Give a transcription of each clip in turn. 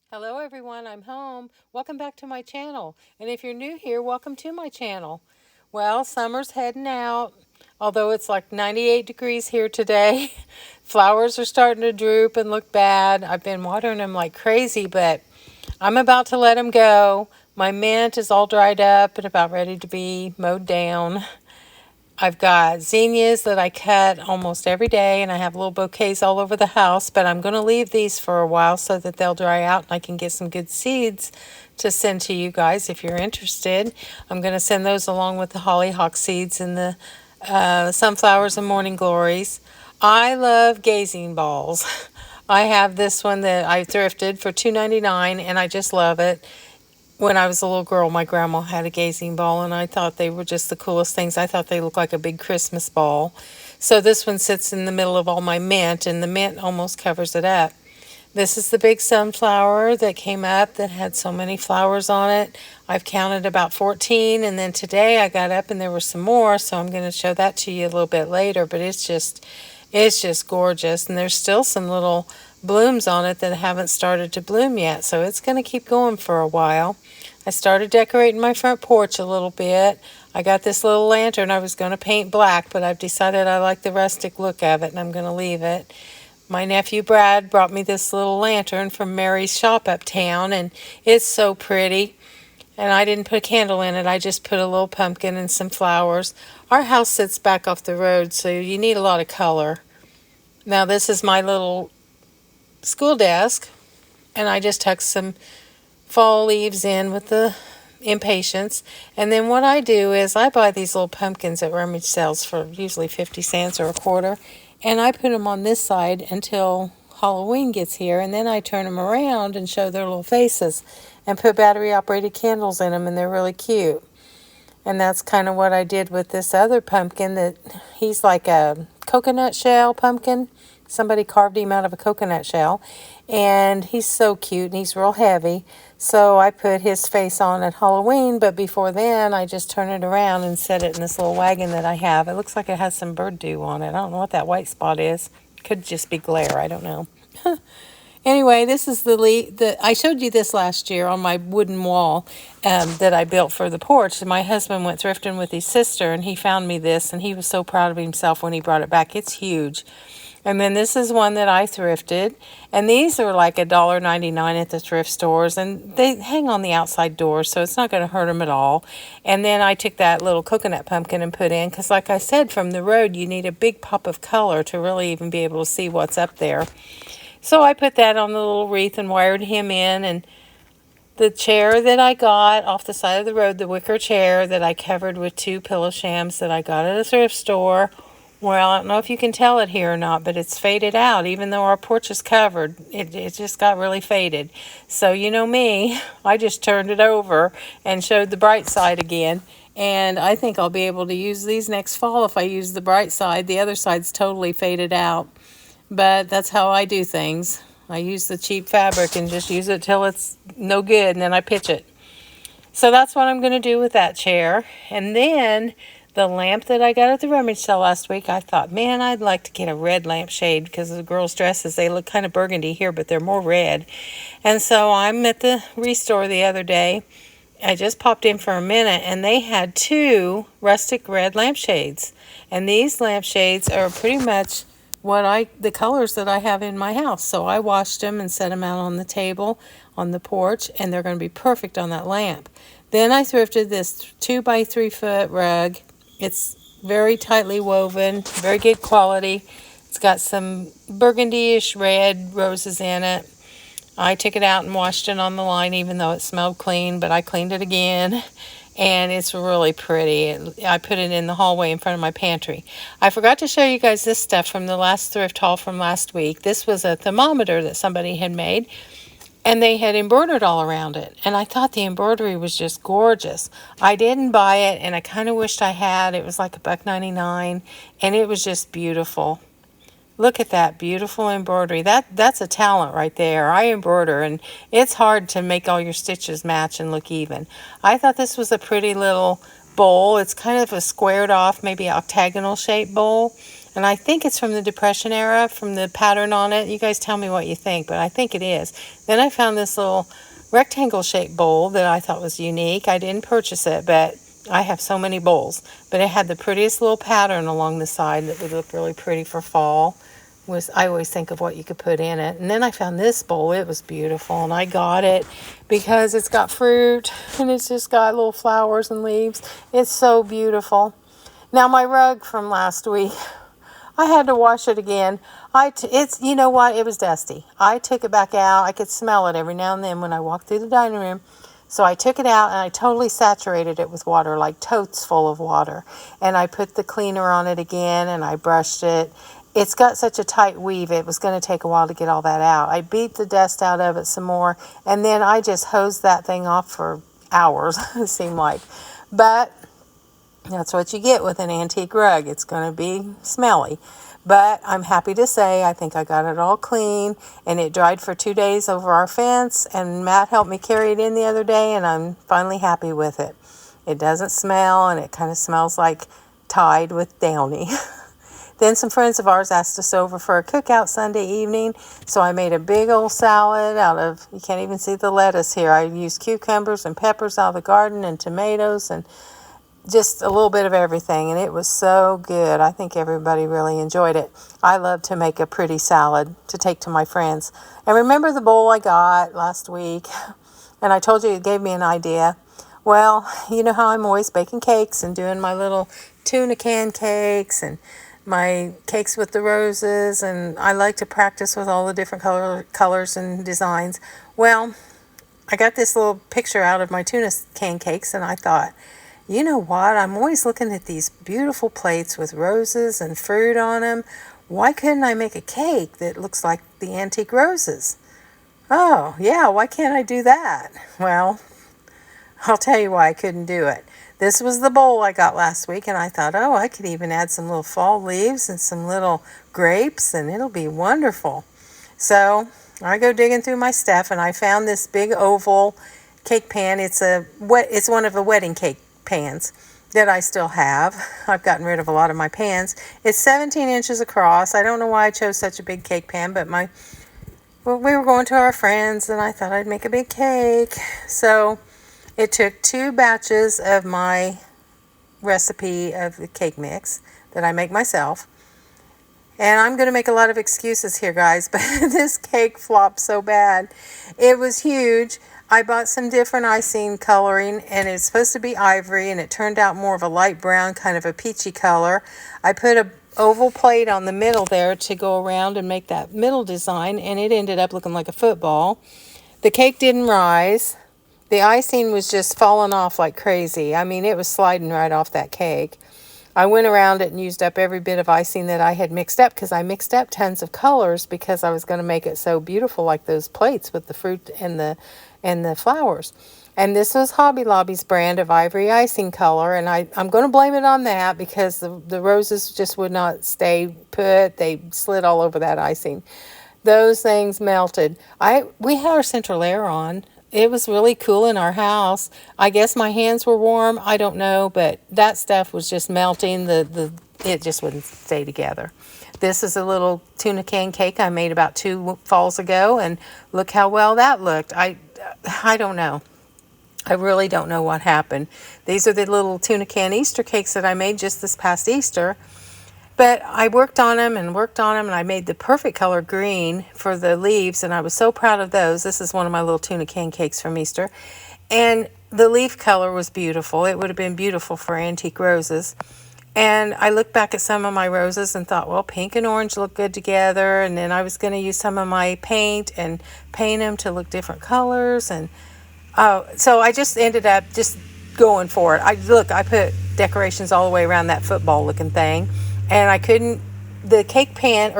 Hello everyone, I'm home. Welcome back to my channel. And if you're new here, welcome to my channel. Well, summer's heading out. Although it's like 98 degrees here today. Flowers are starting to droop and look bad. I've been watering them like crazy, but I'm about to let them go. My mint is all dried up and about ready to be mowed down. I've got zinnias that I cut almost every day, and I have little bouquets all over the house, but I'm going to leave these for a while so that they'll dry out and I can get some good seeds to send to you guys if you're interested. I'm going to send those along with the hollyhock seeds and the sunflowers and morning glories. I love gazing balls. I have this one that I thrifted for $2.99, and I just love it. When I was a little girl, my grandma had a gazing ball, and I thought they were just the coolest things. I thought they looked like a big Christmas ball. So this one sits in the middle of all my mint, and the mint almost covers it up. This is the big sunflower that came up that had so many flowers on it. I've counted about 14, and then today I got up and there were some more, so I'm going to show that to you a little bit later, but it's just gorgeous, and there's still some little blooms on it that haven't started to bloom yet, so it's going to keep going for a while. I started decorating my front porch a little bit. I got this little lantern I was going to paint black, but I've decided I like the rustic look of it, and I'm going to leave it. My nephew Brad brought me this little lantern from Mary's shop uptown, and it's so pretty. And I didn't put a candle in it. I just put a little pumpkin and some flowers. Our house sits back off the road, so you need a lot of color. Now this is my little school desk, and I just tuck some fall leaves in with the impatiens. And then what I do is I buy these little pumpkins at rummage sales for usually 50 cents or a quarter, and I put them on this side until Halloween gets here, and then I turn them around and show their little faces and put battery operated candles in them, and they're really cute. And that's kind of what I did with this other pumpkin, that he's like a coconut shell pumpkin. Somebody carved him out of a coconut shell, and he's so cute, and he's real heavy. So I put his face on at Halloween, but before then I just turn it around and set it in this little wagon that I have. It looks like it has some bird dew on it. I don't know what that white spot is. Could just be glare, I don't know. Anyway, this is I showed you this last year on my wooden wall that I built for the porch. My husband went thrifting with his sister, and he found me this, and he was so proud of himself when he brought it back. It's huge. And then this is one that I thrifted, and these are like $1.99 at the thrift stores, and they hang on the outside doors, so it's not going to hurt them at all. And then I took that little coconut pumpkin and put in, because like I said, from the road you need a big pop of color to really even be able to see what's up there. So I put that on the little wreath and wired him in, and the chair that I got off the side of the road, the wicker chair that I covered with 2 pillow shams that I got at a thrift store. Well, I don't know if you can tell it here or not, but it's faded out. Even though our porch is covered, it just got really faded. So you know me, I just turned it over and showed the bright side again. And I think I'll be able to use these next fall if I use the bright side. The other side's totally faded out. But that's how I do things. I use the cheap fabric and just use it till it's no good, and then I pitch it. So that's what I'm going to do with that chair. And then the lamp that I got at the rummage sale last week, I thought, man, I'd like to get a red lampshade, because the girls' dresses, they look kind of burgundy here, but they're more red. And so I'm at the restore the other day. I just popped in for a minute, and they had 2 rustic red lampshades. And these lampshades are pretty much the colors that I have in my house. So I washed them and set them out on the table on the porch, and they're going to be perfect on that lamp. Then I thrifted this 2 by 3 foot rug. It's very tightly woven, very good quality. It's got some burgundy-ish red roses in it. I took it out and washed it on the line, even though it smelled clean, but I cleaned it again. And it's really pretty. I put it in the hallway in front of my pantry. I forgot to show you guys this stuff from the last thrift haul from last week. This was a thermometer that somebody had made, and they had embroidered all around it. And I thought the embroidery was just gorgeous. I didn't buy it, and I kind of wished I had. It was like $1.99, and it was just beautiful. Look at that beautiful embroidery. That's a talent right there. I embroider, and it's hard to make all your stitches match and look even. I thought this was a pretty little bowl. It's kind of a squared off, maybe octagonal shaped bowl. And I think it's from the Depression era, from the pattern on it. You guys tell me what you think, but I think it is. Then I found this little rectangle-shaped bowl that I thought was unique. I didn't purchase it, but I have so many bowls. But it had the prettiest little pattern along the side that would look really pretty for fall. I always think of what you could put in it. And then I found this bowl. It was beautiful, and I got it because it's got fruit, and it's just got little flowers and leaves. It's so beautiful. Now, my rug from last week, I had to wash it again. You know what? It was dusty. I took it back out. I could smell it every now and then when I walked through the dining room. So I took it out and I totally saturated it with water, like totes full of water. And I put the cleaner on it again and I brushed it. It's got such a tight weave, it was going to take a while to get all that out. I beat the dust out of it some more, and then I just hosed that thing off for hours, it seemed like. But that's what you get with an antique rug. It's going to be smelly. But I'm happy to say I think I got it all clean, and it dried for 2 days over our fence, and Matt helped me carry it in the other day, and I'm finally happy with it. It doesn't smell, and it kind of smells like Tide with Downy. Then some friends of ours asked us over for a cookout Sunday evening, so I made a big old salad out of, you can't even see the lettuce here. I used cucumbers and peppers out of the garden and tomatoes and just a little bit of everything, and it was so good. I think everybody really enjoyed it. I love to make a pretty salad to take to my friends. And remember the bowl I got last week? And I told you it gave me an idea. Well, you know how I'm always baking cakes and doing my little tuna can cakes and my cakes with the roses, and I like to practice with all the different colors and designs. Well, I got this little picture out of my tuna can cakes, and I thought, you know what? I'm always looking at these beautiful plates with roses and fruit on them. Why couldn't I make a cake that looks like the antique roses? Oh, yeah, why can't I do that? Well, I'll tell you why I couldn't do it. This was the bowl I got last week, and I thought, oh, I could even add some little fall leaves and some little grapes, and it'll be wonderful. So I go digging through my stuff, and I found this big oval cake pan. It's one of the wedding cake pans that I still have. I've gotten rid of a lot of my pans. It's 17 inches across. I don't know why I chose such a big cake pan, but we were going to our friends, and I thought I'd make a big cake. So it took 2 batches of my recipe of the cake mix that I make myself. And I'm going to make a lot of excuses here, guys, but this cake flopped so bad. It was huge. I bought some different icing coloring, and it's supposed to be ivory, and it turned out more of a light brown, kind of a peachy color. I put a oval plate on the middle there to go around and make that middle design, and it ended up looking like a football. The cake didn't rise. The icing was just falling off like crazy. I mean, it was sliding right off that cake. I went around it and used up every bit of icing that I had mixed up, because I mixed up tons of colors because I was going to make it so beautiful like those plates with the fruit and the flowers. And this was Hobby Lobby's brand of ivory icing color, and I'm going to blame it on that because the roses just would not stay put. They slid all over that icing. Those things melted. We had our central air on. It was really cool in our house. I guess my hands were warm. I don't know, but that stuff was just melting. It just wouldn't stay together. This is a little tuna can cake I made about 2 falls ago, and look how well that looked. I don't know. I really don't know what happened. These are the little tuna can Easter cakes that I made just this past Easter. But I worked on them, and I made the perfect color green for the leaves, and I was so proud of those. This is one of my little tuna can cakes from Easter. And the leaf color was beautiful. It would have been beautiful for antique roses. And I looked back at some of my roses and thought, well, pink and orange look good together. And then I was going to use some of my paint and paint them to look different colors. And so I just ended up just going for it. I put decorations all the way around that football looking thing. And I couldn't, the cake pan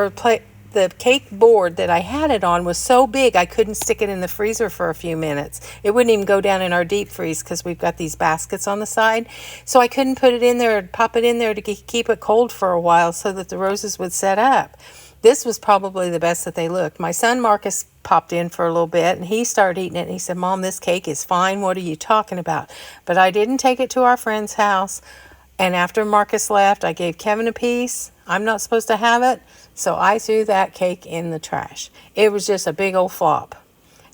the cake board that I had it on was so big I couldn't stick it in the freezer for a few minutes. It wouldn't even go down in our deep freeze because we've got these baskets on the side. So I couldn't put it in there, pop it in there to keep it cold for a while so that the roses would set up. This was probably the best that they looked. My son Marcus popped in for a little bit, and he started eating it, and he said, Mom, this cake is fine. What are you talking about? But I didn't take it to our friend's house. And after Marcus left, I gave Kevin a piece. I'm not supposed to have it, so I threw that cake in the trash. It was just a big old flop.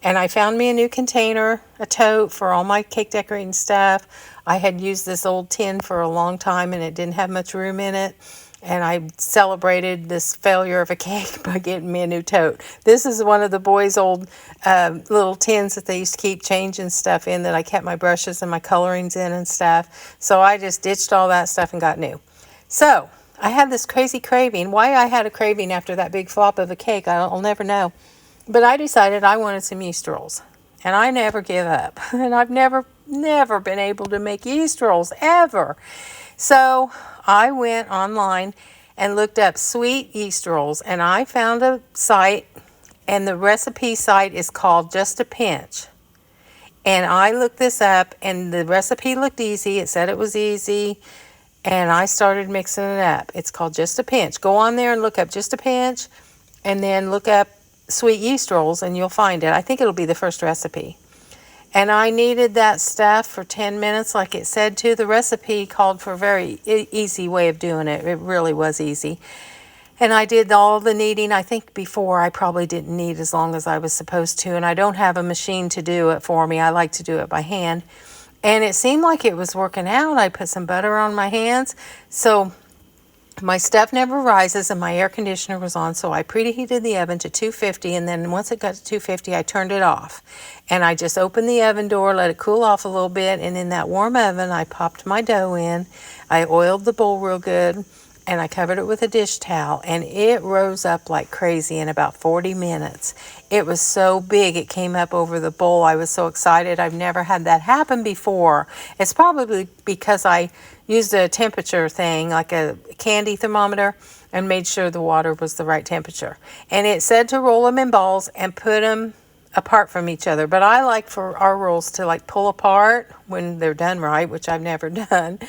And I found me a new container, a tote for all my cake decorating stuff. I had used this old tin for a long time and it didn't have much room in it. And I celebrated this failure of a cake by getting me a new tote. This is one of the boys' old little tins that they used to keep changing stuff in, that I kept my brushes and my colorings in and stuff. So I just ditched all that stuff and got new. So I had this crazy craving. Why I had a craving after that big flop of a cake, I'll never know. But I decided I wanted some yeast rolls. And I never give up. And I've never been able to make yeast rolls, ever. So I went online and looked up sweet yeast rolls. And I found a site, and the recipe site is called Just a Pinch. And I looked this up, and the recipe looked easy. It said it was easy. And I started mixing it up. It's called Just a Pinch. Go on there and look up Just a Pinch, and then look up sweet yeast rolls, and you'll find it. I think it'll be the first recipe. And I kneaded that stuff for 10 minutes like it said to. The recipe called for a very easy way of doing it. It really was easy. And I did all the kneading. I think before I probably didn't knead as long as I was supposed to, and I don't have a machine to do it for me. I like to do it by hand. And it seemed like it was working out. I put some butter on my hands. So my stuff never rises, and my air conditioner was on, so I preheated the oven to 250, and then once it got to 250, I turned it off. And I just opened the oven door, let it cool off a little bit, and in that warm oven, I popped my dough in. I oiled the bowl real good, and I covered it with a dish towel, and it rose up like crazy in about 40 minutes. It was so big, it came up over the bowl. I was so excited. I've never had that happen before. It's probably because I used a temperature thing, like a candy thermometer, and made sure the water was the right temperature. And it said to roll them in balls and put them apart from each other. But I like for our rolls to like pull apart when they're done right, which I've never done.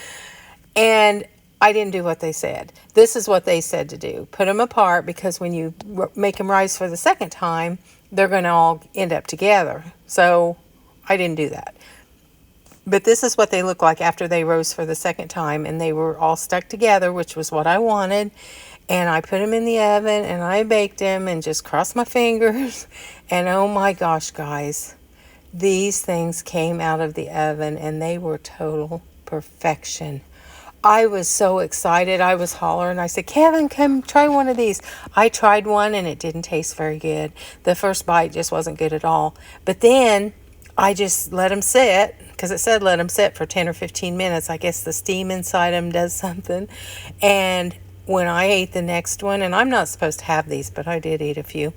And I didn't do what they said. This is what they said to do. Put them apart, because when you make them rise for the second time, they're going to all end up together. So I didn't do that. But this is what they look like after they rose for the second time, and they were all stuck together, which was what I wanted. And I put them in the oven, and I baked them, and just crossed my fingers. And oh my gosh, guys, these things came out of the oven, and they were total perfection. I was so excited. I was hollering. I said, Kevin, come try one of these. I tried one, and it didn't taste very good. The first bite just wasn't good at all. But then I just let them sit, because it said let them sit for 10 or 15 minutes. I guess the steam inside them does something. And when I ate the next one, and I'm not supposed to have these, but I did eat a few,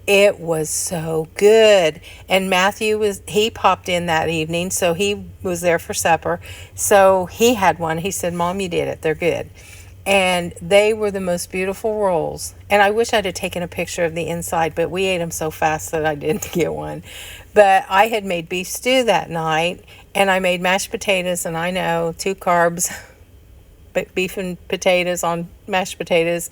it was so good. And Matthew he popped in that evening, so he was there for supper. So he had one. He said, Mom, you did it. They're good. And they were the most beautiful rolls. And I wish I'd have taken a picture of the inside, but we ate them so fast that I didn't get one. But I had made beef stew that night, and I made mashed potatoes, and I know 2 carbs, but beef and potatoes on mashed potatoes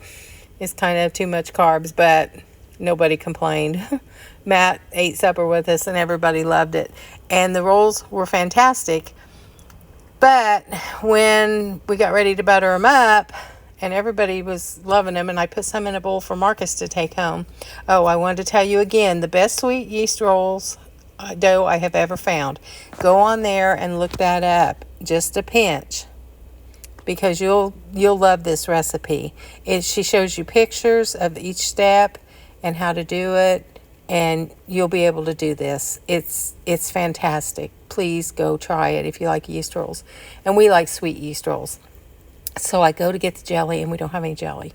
is kind of too much carbs, but nobody complained. Matt ate supper with us, and everybody loved it. And the rolls were fantastic. But when we got ready to butter them up, and everybody was loving them, and I put some in a bowl for Marcus to take home. Oh, I wanted to tell you again, the best sweet yeast rolls dough I have ever found. Go on there and look that up. Just a Pinch, because you'll love this recipe. She shows you pictures of each step and how to do it, and you'll be able to do this. It's fantastic. Please go try it if you like yeast rolls. And we like sweet yeast rolls. So I go to get the jelly, and we don't have any jelly.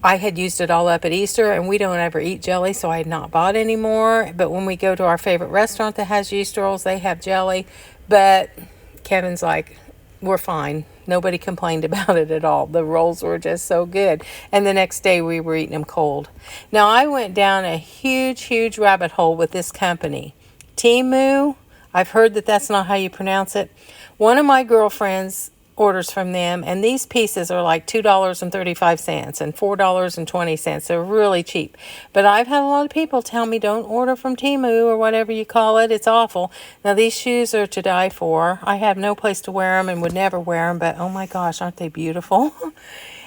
I had used it all up at Easter, and we don't ever eat jelly, so I had not bought any more. But when we go to our favorite restaurant that has yeast rolls, they have jelly. But Kevin's like, we're fine. Nobody complained about it at all. The rolls were just so good. And the next day we were eating them cold. Now I went down a huge rabbit hole with this company. Temu, I've heard that that's not how you pronounce it. One of my girlfriends orders from them, and these pieces are like $2.35 and $4.20. They're really cheap. But I've had a lot of people tell me don't order from Temu or whatever you call it. It's awful. Now these shoes are to die for. I have no place to wear them and would never wear them, but oh my gosh, aren't they beautiful?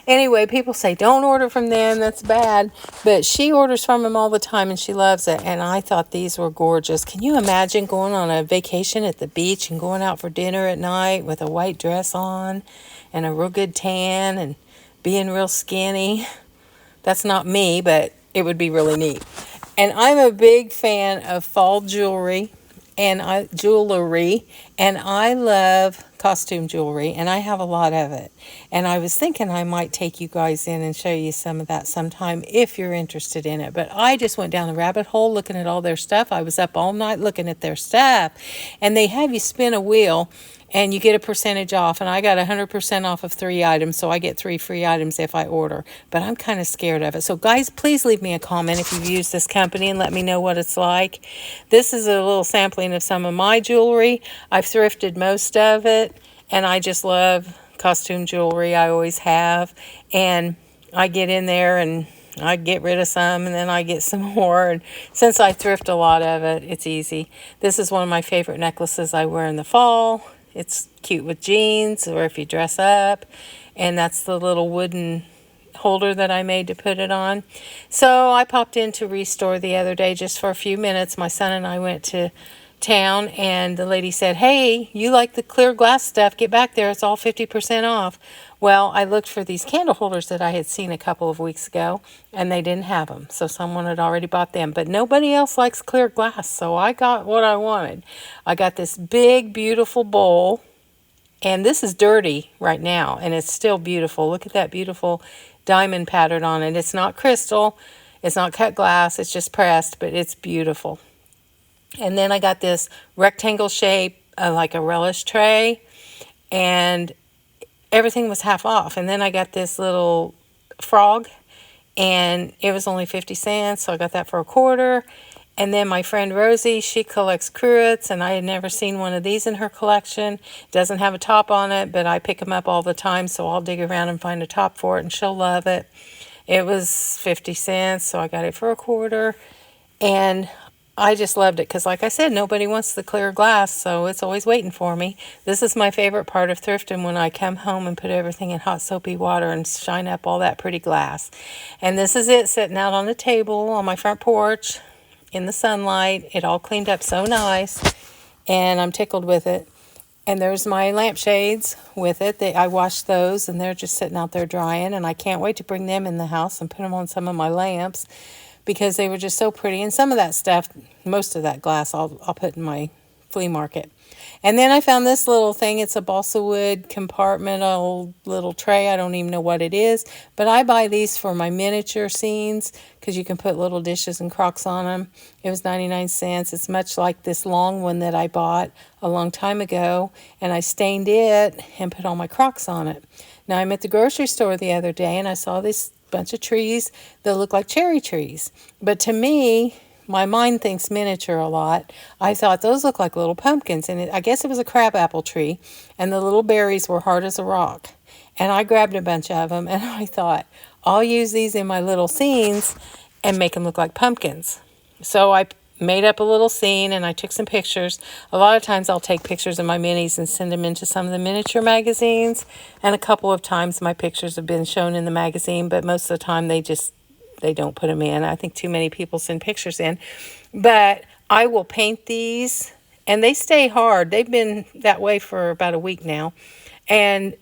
Anyway, people say don't order from them, that's bad, but she orders from them all the time and she loves it. And I thought these were gorgeous. Can you imagine going on a vacation at the beach and going out for dinner at night with a white dress on and a real good tan and being real skinny? That's not me, but it would be really neat. And I'm a big fan of fall jewelry and I love costume jewelry, and I have a lot of it. And I was thinking I might take you guys in and show you some of that sometime if you're interested in it. But I just went down the rabbit hole looking at all their stuff. I was up all night looking at their stuff, and they have you spin a wheel and you get a percentage off, and I got 100% off of 3 items, so I get 3 free items if I order. But I'm kind of scared of it. So guys, please leave me a comment if you've used this company and let me know what it's like. This is a little sampling of some of my jewelry. I've thrifted most of it, and I just love costume jewelry. I always have, and I get in there and I get rid of some and then I get some more, and since I thrift a lot of it, it's easy. This is one of my favorite necklaces I wear in the fall. It's cute with jeans or if you dress up, and that's the little wooden holder that I made to put it on. So I popped into Restore the other day just for a few minutes. My son and I went to town, and the lady said, hey, you like the clear glass stuff, get back there, it's all 50% off. Well, I looked for these candle holders that I had seen a couple of weeks ago, and they didn't have them, so someone had already bought them. But nobody else likes clear glass, so I got what I wanted. I got this big beautiful bowl, and this is dirty right now, and it's still beautiful. Look at that beautiful diamond pattern on it. It's not crystal, it's not cut glass, it's just pressed, but it's beautiful. And then I got this rectangle shape, like a relish tray, and everything was half off. And then I got this little frog, and it was only 50 cents, so I got that for a quarter. And then my friend Rosie, she collects cruets, and I had never seen one of these in her collection. It doesn't have a top on it, but I pick them up all the time, so I'll dig around and find a top for it, and she'll love it. It was 50 cents, so I got it for a quarter. And I just loved it because, like I said, nobody wants the clear glass, so it's always waiting for me. This is my favorite part of thrifting, when I come home and put everything in hot soapy water and shine up all that pretty glass. And this is it sitting out on the table on my front porch in the sunlight. It all cleaned up so nice, and I'm tickled with it. And there's my lampshades with it. I washed those, and they're just sitting out there drying, and I can't wait to bring them in the house and put them on some of my lamps, because they were just so pretty. And some of that stuff, most of that glass, I'll put in my flea market. And then I found this little thing. It's a balsa wood compartmental little tray. I don't even know what it is, but I buy these for my miniature scenes because you can put little dishes and crocks on them. It was 99 cents. It's much like this long one that I bought a long time ago, and I stained it and put all my crocks on it. Now, I'm at the grocery store the other day, and I saw this bunch of trees that look like cherry trees. But to me, my mind thinks miniature a lot. I thought those look like little pumpkins, and I guess it was a crabapple tree, and the little berries were hard as a rock. And I grabbed a bunch of them, and I thought, I'll use these in my little scenes and make them look like pumpkins. So I made up a little scene, and I took some pictures. A lot of times I'll take pictures of my minis and send them into some of the miniature magazines, and a couple of times my pictures have been shown in the magazine, but most of the time they don't put them in. I think too many people send pictures in. But I will paint these, and they stay hard. They've been that way for about a week now. And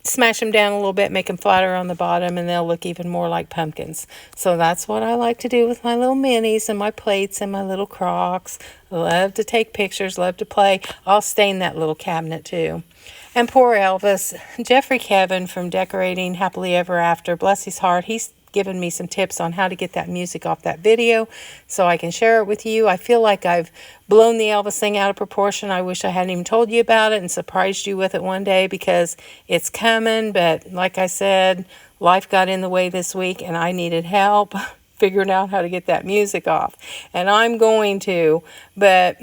smash them down a little bit, make them flatter on the bottom, and they'll look even more like pumpkins. So that's what I like to do with my little minis and my plates and my little crocks. I love to take pictures, love to play. I'll stain that little cabinet too. And poor Elvis, Jeffrey Kevin from Decorating Happily Ever After, bless his heart, he's given me some tips on how to get that music off that video so I can share it with you. I feel like I've blown the Elvis thing out of proportion. I wish I hadn't even told you about it and surprised you with it one day, because it's coming. But like I said, life got in the way this week, and I needed help figuring out how to get that music off. And I'm going to, but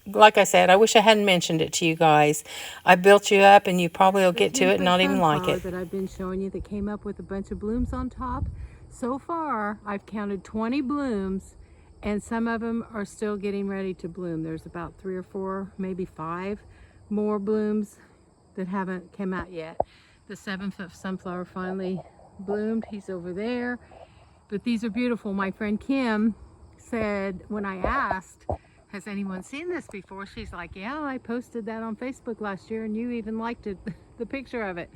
like I said, I wish I hadn't mentioned it to you guys. I built you up, and you probably will get to it and not even like it. That I've been showing you that came up with a bunch of blooms on top. So far, I've counted 20 blooms, and some of them are still getting ready to bloom. There's about 3 or 4, maybe 5 more blooms that haven't come out yet. The 7-foot sunflower finally bloomed. He's over there. But these are beautiful. My friend Kim said, when I asked, has anyone seen this before? She's like, yeah, I posted that on Facebook last year and you even liked it, the picture of it.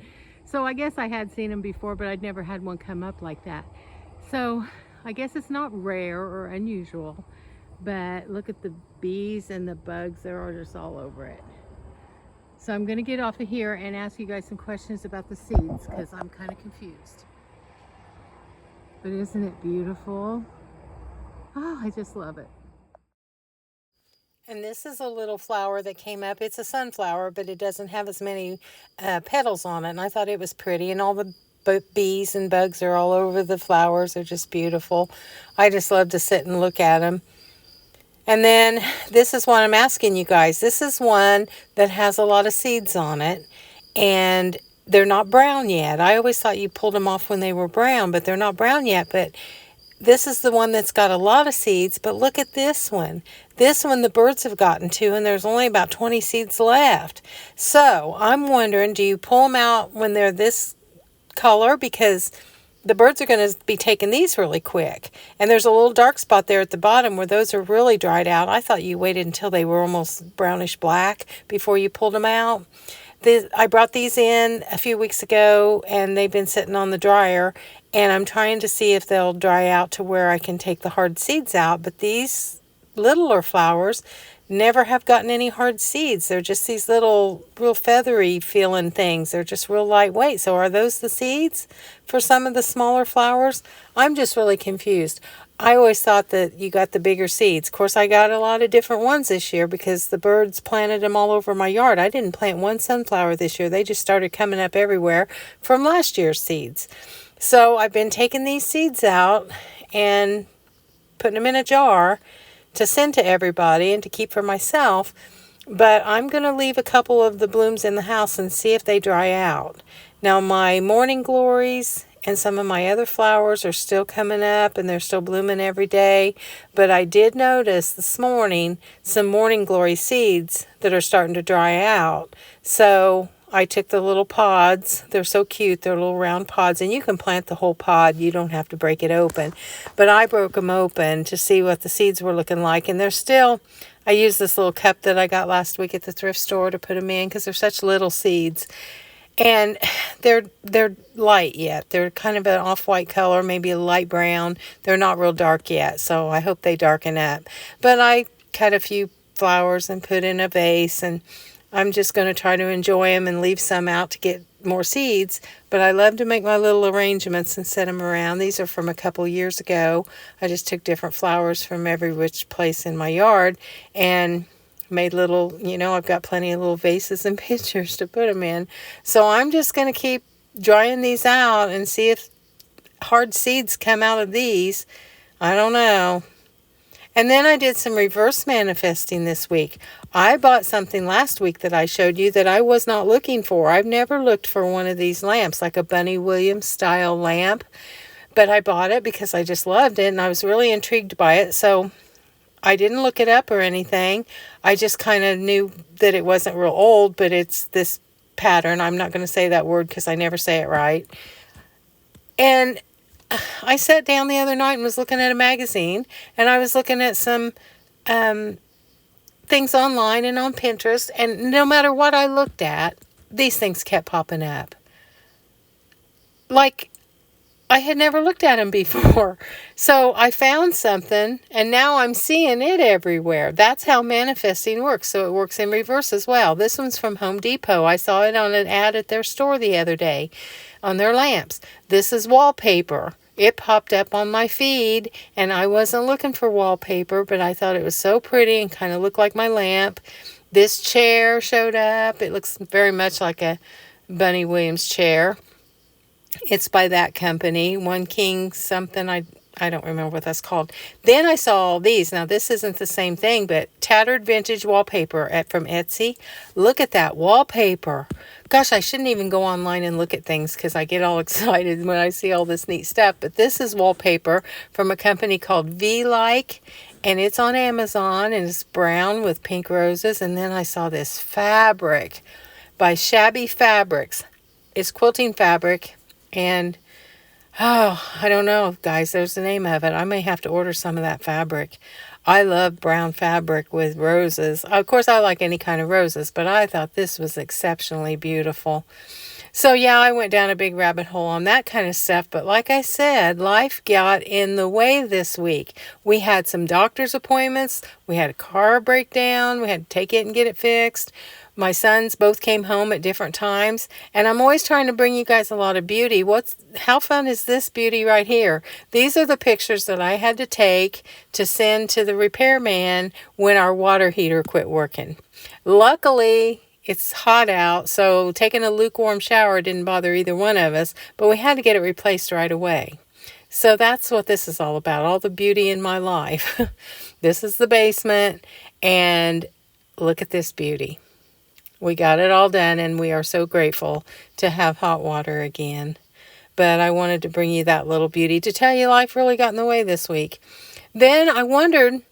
So I guess I had seen them before, but I'd never had one come up like that. So I guess it's not rare or unusual, but look at the bees and the bugs. They're just all over it. So I'm going to get off of here and ask you guys some questions about the seeds because I'm kind of confused. But isn't it beautiful? Oh, I just love it. And this is a little flower that came up. It's a sunflower, but it doesn't have as many petals on it. And I thought it was pretty. And all the bees and bugs are all over the flowers. They're just beautiful. I just love to sit and look at them. And then this is what I'm asking you guys. This is one that has a lot of seeds on it. And they're not brown yet. I always thought you pulled them off when they were brown, but they're not brown yet. But this is the one that's got a lot of seeds. But look at this one. This one the birds have gotten to, and there's only about 20 seeds left. So I'm wondering, do you pull them out when they're this color? Because the birds are going to be taking these really quick. And there's a little dark spot there at the bottom where those are really dried out. I thought you waited until they were almost brownish black before you pulled them out. I brought these in a few weeks ago, and they've been sitting on the dryer, and I'm trying to see if they'll dry out to where I can take the hard seeds out. But these littler flowers never have gotten any hard seeds. They're just these little real feathery feeling things. They're just real lightweight. So are those the seeds for some of the smaller flowers? I'm just really confused. I always thought that you got the bigger seeds. Of course, I got a lot of different ones this year because the birds planted them all over my yard. I didn't plant one sunflower this year. They just started coming up everywhere from last year's seeds. So I've been taking these seeds out and putting them in a jar to send to everybody and to keep for myself. But I'm going to leave a couple of the blooms in the house and see if they dry out. Now my morning glories and some of my other flowers are still coming up and they're still blooming every day. But I did notice this morning some morning glory seeds that are starting to dry out. So I took the little pods. They're so cute. They're little round pods, and you can plant the whole pod. You don't have to break it open. But I broke them open to see what the seeds were looking like, and they're still, I used this little cup that I got last week at the thrift store to put them in because they're such little seeds. And they're light yet. They're kind of an off-white color, maybe a light brown. They're not real dark yet, so I hope they darken up. But I cut a few flowers and put in a vase, and I'm just going to try to enjoy them and leave some out to get more seeds. But I love to make my little arrangements and set them around. These are from a couple years ago. I just took different flowers from every which place in my yard and made little, I've got plenty of little vases and pitchers to put them in. So I'm just going to keep drying these out and see if hard seeds come out of these. I don't know. And then I did some reverse manifesting this week. I bought something last week that I showed you that I was not looking for. I've never looked for one of these lamps, like a Bunny Williams style lamp. But I bought it because I just loved it and I was really intrigued by it. So I didn't look it up or anything. I just kind of knew that it wasn't real old, but it's this pattern. I'm not going to say that word because I never say it right. And I sat down the other night and was looking at a magazine, and I was looking at some things online and on Pinterest, and no matter what I looked at, these things kept popping up. Like I had never looked at them before. So I found something, and now I'm seeing it everywhere. That's how manifesting works. So it works in reverse as well. This one's from Home Depot. I saw it on an ad at their store the other day on their lamps. This is wallpaper. It popped up on my feed, and I wasn't looking for wallpaper, but I thought it was so pretty and kind of looked like my lamp. This chair showed up. It looks very much like a Bunny Williams chair. It's by that company, One King something. I don't remember what that's called. Then I saw all these. Now, this isn't the same thing, but tattered vintage wallpaper from Etsy. Look at that wallpaper. Gosh, I shouldn't even go online and look at things because I get all excited when I see all this neat stuff. But this is wallpaper from a company called V-Like, and it's on Amazon, and it's brown with pink roses. And then I saw this fabric by Shabby Fabrics. It's quilting fabric, and oh, I don't know, guys. There's the name of it. I may have to order some of that fabric. I love brown fabric with roses. Of course, I like any kind of roses, but I thought this was exceptionally beautiful. So yeah, I went down a big rabbit hole on that kind of stuff. But like I said, life got in the way this week. We had some doctor's appointments. We had a car breakdown. We had to take it and get it fixed. My sons both came home at different times. And I'm always trying to bring you guys a lot of beauty. How fun is this beauty right here? These are the pictures that I had to take to send to the repairman when our water heater quit working. Luckily, it's hot out, so taking a lukewarm shower didn't bother either one of us, but we had to get it replaced right away. So that's what this is all about, all the beauty in my life. This is the basement, and look at this beauty. We got it all done, and we are so grateful to have hot water again. But I wanted to bring you that little beauty to tell you life really got in the way this week. Then I wondered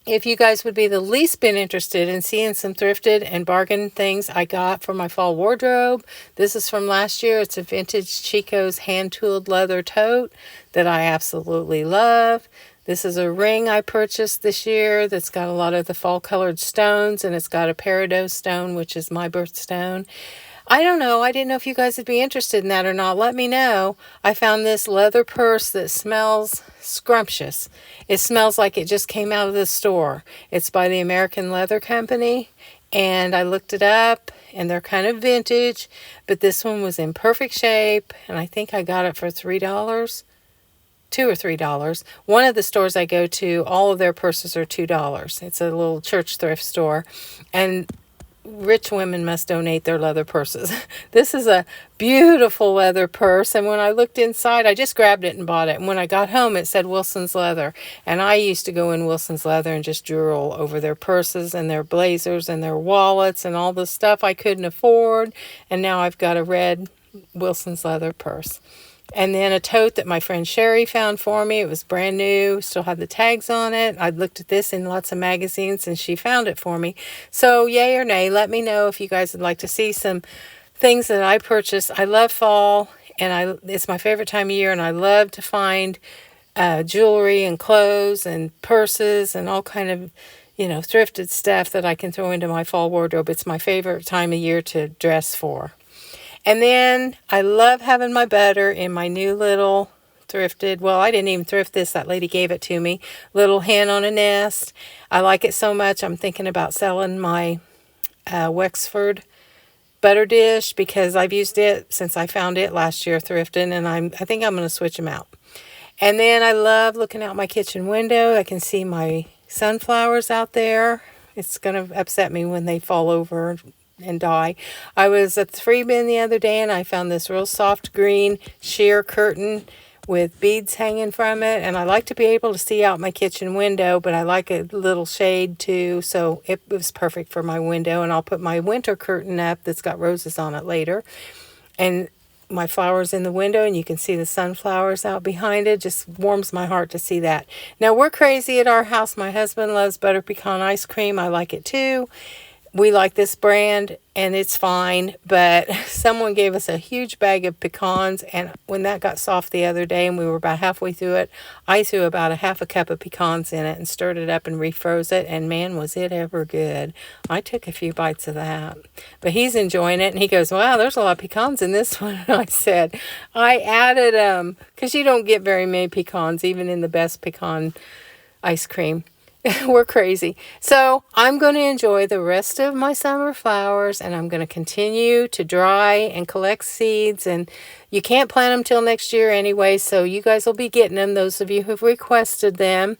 if you guys would be the least bit interested in seeing some thrifted and bargain things I got for my fall wardrobe. This is from last year. It's a vintage Chico's hand-tooled leather tote that I absolutely love. This is a ring I purchased this year that's got a lot of the fall-colored stones, and it's got a peridot stone, which is my birthstone. I don't know. I didn't know if you guys would be interested in that or not. Let me know. I found this leather purse that smells scrumptious. It smells like it just came out of the store. It's by the American Leather Company, and I looked it up, and they're kind of vintage, but this one was in perfect shape, and I think I got it for $3. $2 or $3. One of the stores I go to, all of their purses are $2. It's a little church thrift store, and rich women must donate their leather purses. This is a beautiful leather purse, and when I looked inside, I just grabbed it and bought it. And when I got home, it said Wilson's Leather, and I used to go in Wilson's Leather and just drool over their purses and their blazers and their wallets and all the stuff I couldn't afford, and now I've got a red Wilson's Leather purse. And then a tote that my friend Sherry found for me. It was brand new, still had the tags on it. I looked at this in lots of magazines, and she found it for me. So yay or nay, let me know if you guys would like to see some things that I purchased. I love fall, and it's my favorite time of year, and I love to find jewelry and clothes and purses and all kind of, thrifted stuff that I can throw into my fall wardrobe. It's my favorite time of year to dress for. And then I love having my butter in my new little thrifted, well, I didn't even thrift this, that lady gave it to me, little hen on a nest. I like it so much, I'm thinking about selling my Wexford butter dish because I've used it since I found it last year thrifting, and I think I'm going to switch them out. And then I love looking out my kitchen window. I can see my sunflowers out there. It's going to upset me when they fall over and die. I was at the free bin the other day, and I found this real soft green sheer curtain with beads hanging from it, and I like to be able to see out my kitchen window, but I like a little shade too, so it was perfect for my window. And I'll put my winter curtain up that's got roses on it later, and my flowers in the window, and you can see the sunflowers out behind it. Just warms my heart to see that. Now, we're crazy at our house. My husband loves butter pecan ice cream. I like it too. We like this brand, and it's fine, but someone gave us a huge bag of pecans, and when that got soft the other day and we were about halfway through it, I threw about a half a cup of pecans in it and stirred it up and refroze it, and man, was it ever good. I took a few bites of that, but he's enjoying it, and he goes, wow, there's a lot of pecans in this one. And I said, I added them, because you don't get very many pecans, even in the best pecan ice cream. We're crazy. So I'm going to enjoy the rest of my summer flowers, and I'm going to continue to dry and collect seeds, and you can't plant them till next year anyway, so you guys will be getting them, those of you who've requested them.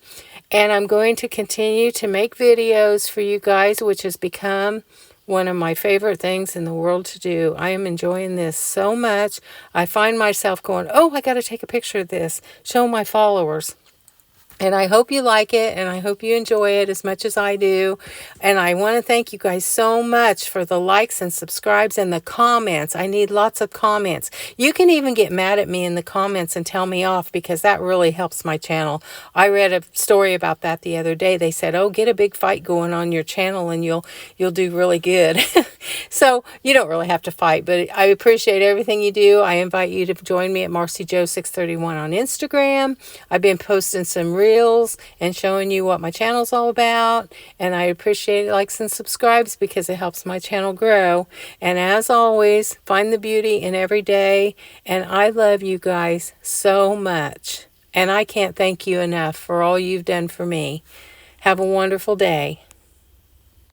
And I'm going to continue to make videos for you guys, which has become one of my favorite things in the world to do. I am enjoying this so much. I find myself going, oh, I got to take a picture of this, show my followers. And I hope you like it, and I hope you enjoy it as much as I do. And I want to thank you guys so much for the likes and subscribes and the comments. I need lots of comments. You can even get mad at me in the comments and tell me off, because that really helps my channel. I read a story about that the other day. They said, oh, get a big fight going on your channel and you'll do really good. So you don't really have to fight, but I appreciate everything you do. I invite you to join me at MarcyJo631 on Instagram. I've been posting some reels and showing you what my channel's all about, and I appreciate likes and subscribes because it helps my channel grow. And as always, find the beauty in every day, and I love you guys so much, and I can't thank you enough for all you've done for me. Have a wonderful day.